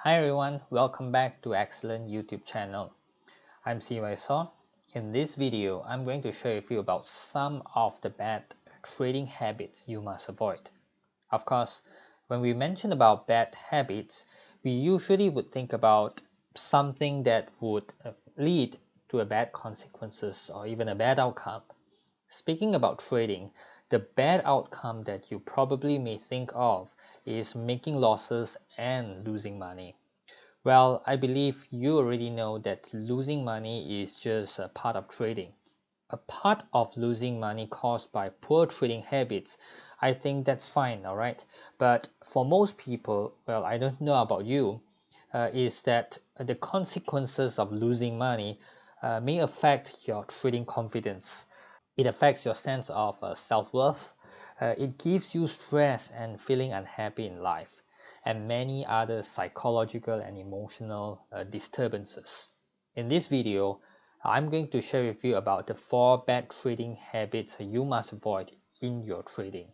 Hi everyone, welcome back to Excellent YouTube channel. I'm Soh. In this video, I'm going to share with you about some of the bad trading habits you must avoid. Of course, when we mention about bad habits, we usually would think about something that would lead to a bad consequences or even a bad outcome. Speaking about trading, the bad outcome that you probably may think of is making losses and losing money. Well, I believe you already know that losing money is just a part of trading. A part of losing money caused by poor trading habits, I think that's fine, alright? But for most people, well, I don't know about you, is that the consequences of losing money may affect your trading confidence. It affects your sense of self-worth. It gives you stress and feeling unhappy in life, and many other psychological and emotional disturbances. In this video, I'm going to share with you about the 4 bad trading habits you must avoid in your trading.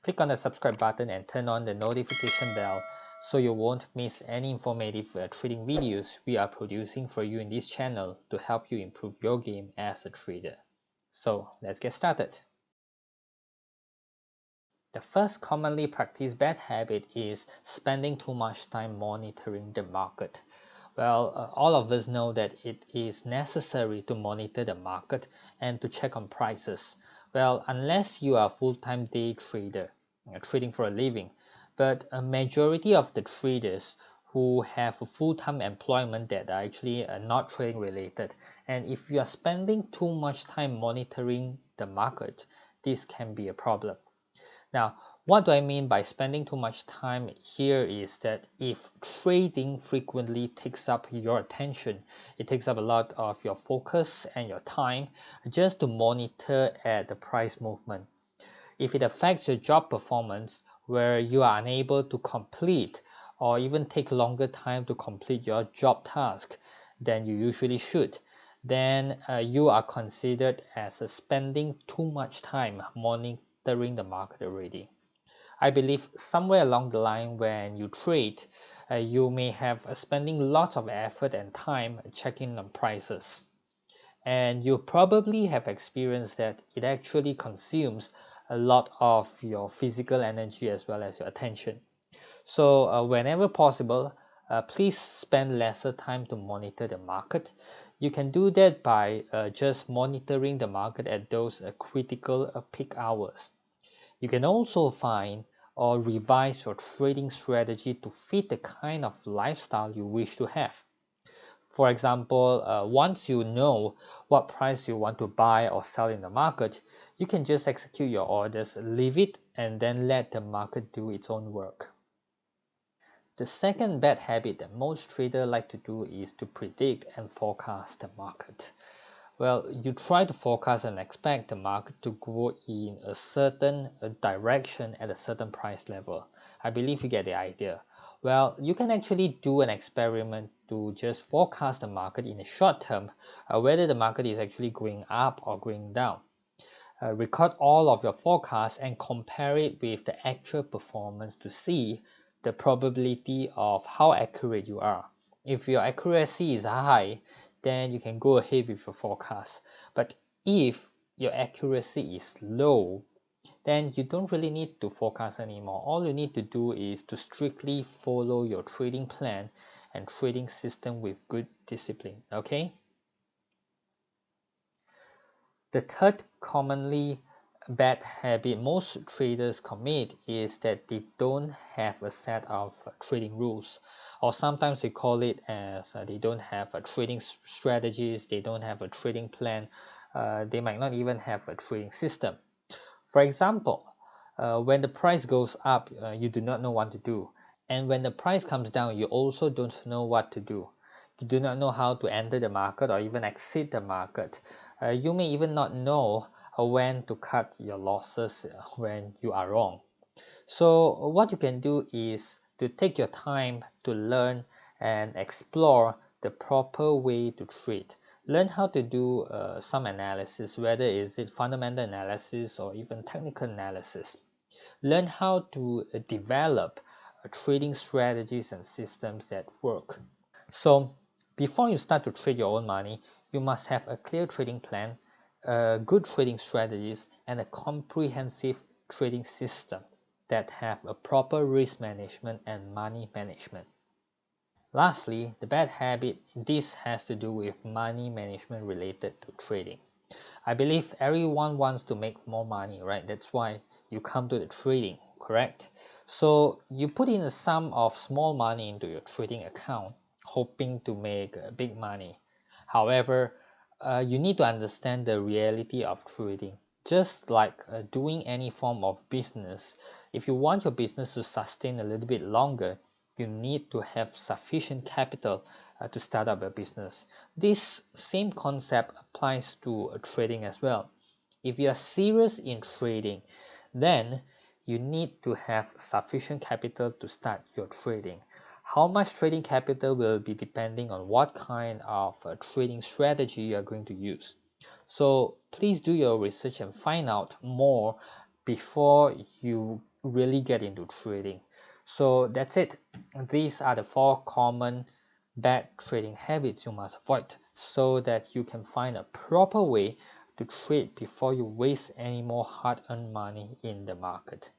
Click on the subscribe button and turn on the notification bell so you won't miss any informative trading videos we are producing for you in this channel to help you improve your game as a trader. So let's get started. The first commonly practiced bad habit is spending too much time monitoring the market. Well, all of us know that it is necessary to monitor the market and to check on prices. Well, unless you are a full-time day trader, trading for a living, but a majority of the traders who have a full-time employment that are actually not trading related, and if you are spending too much time monitoring the market, this can be a problem. Now, what do I mean by spending too much time here is that if trading frequently takes up your attention, it takes up a lot of your focus and your time just to monitor at the price movement. If it affects your job performance where you are unable to complete or even take longer time to complete your job task than you usually should, then you are considered as spending too much time monitoring the market already. I believe somewhere along the line when you trade, you may have spending lots of effort and time checking on prices. And you probably have experienced that it actually consumes a lot of your physical energy as well as your attention. So whenever possible, please spend lesser time to monitor the market. You can do that by just monitoring the market at those critical peak hours. You can also find or revise your trading strategy to fit the kind of lifestyle you wish to have. For example, once you know what price you want to buy or sell in the market, you can just execute your orders, leave it, and then let the market do its own work. The second bad habit that most traders like to do is to predict and forecast the market. Well, you try to forecast and expect the market to go in a certain direction at a certain price level. I believe you get the idea. Well, you can actually do an experiment to just forecast the market in the short term, whether the market is actually going up or going down. Record all of your forecasts and compare it with the actual performance to see the probability of how accurate you are. If your accuracy is high, then you can go ahead with your forecast. But if your accuracy is low, then you don't really need to forecast anymore. All you need to do is to strictly follow your trading plan and trading system with good discipline, okay? The third commonly bad habit most traders commit is that they don't have a set of trading rules, or sometimes we call it as they don't have a trading strategies, they don't have a trading plan, they might not even have a trading system. For example, when the price goes up, you do not know what to do, and when the price comes down, you also don't know what to do. You do not know how to enter the market or even exit the market. You may even not know when to cut your losses when you are wrong. So what you can do is to take your time to learn and explore the proper way to trade. Learn how to do some analysis, whether is it fundamental analysis or even technical analysis. Learn how to develop trading strategies and systems that work. So before you start to trade your own money, you must have a clear trading plan, good trading strategies, and a comprehensive trading system that have a proper risk management and money management. Lastly, the bad habit, this has to do with money management related to trading. I believe everyone wants to make more money, right? That's why you come to the trading, correct? So you put in a sum of small money into your trading account, hoping to make big money. However, you need to understand the reality of trading. Just like doing any form of business, if you want your business to sustain a little bit longer, you need to have sufficient capital to start up a business. This same concept applies to trading as well. If you are serious in trading, then you need to have sufficient capital to start your trading. How much trading capital will be depending on what kind of trading strategy you are going to use. So please do your research and find out more before you really get into trading. So that's it. These are the 4 common bad trading habits you must avoid so that you can find a proper way to trade before you waste any more hard-earned money in the market.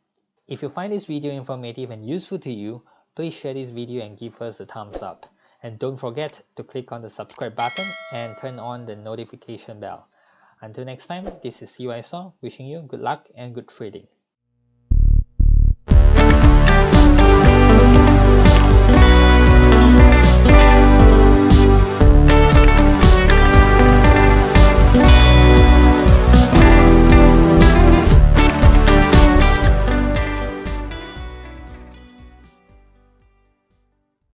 If you find this video informative and useful to you, please share this video and give us a thumbs up. And don't forget to click on the subscribe button and turn on the notification bell. Until next time, this is CY Soh wishing you good luck and good trading.